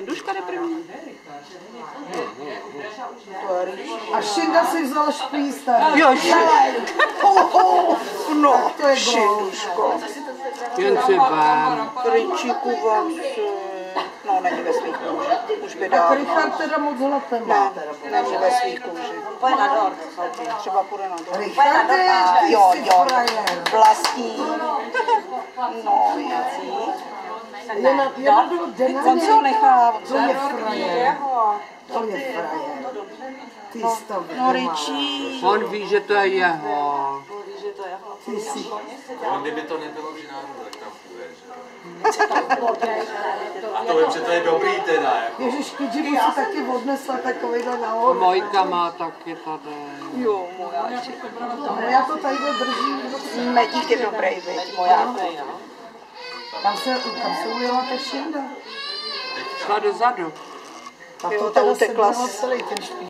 Šinduška jde první. A Šinda si vzal špíz tady. Jo, no, to je Šinduško. Jen si vám. Ryčíku vám se... No, není ve svých kůži. Už by dál. Richard teda moc hlaté má. Ne, není ve svých kůži. Pojď na dort. Třeba půjde na dort. Richard Jo, vlastní. No, jací. On si ho nechá. To je frajer. To je frajer. Ty jsi to No, Richie. On ví, že to je jeho. Ty jsi. On kdyby to nebylo v Žináru, tak tam půjde, že? A to vím, že to je dobrý teda, jako. Ježiš, Kidžibu si taky odnesla takovýhle nahoru. Mojka má taky tady. Jo, mojáček. No, já to tadyhle držím. Medík je dobrý, viď, mojáku. Tam se ujela ta Šinda. Šla dozadu. A Jo, to ta teda utekla sebral celý ten špíš.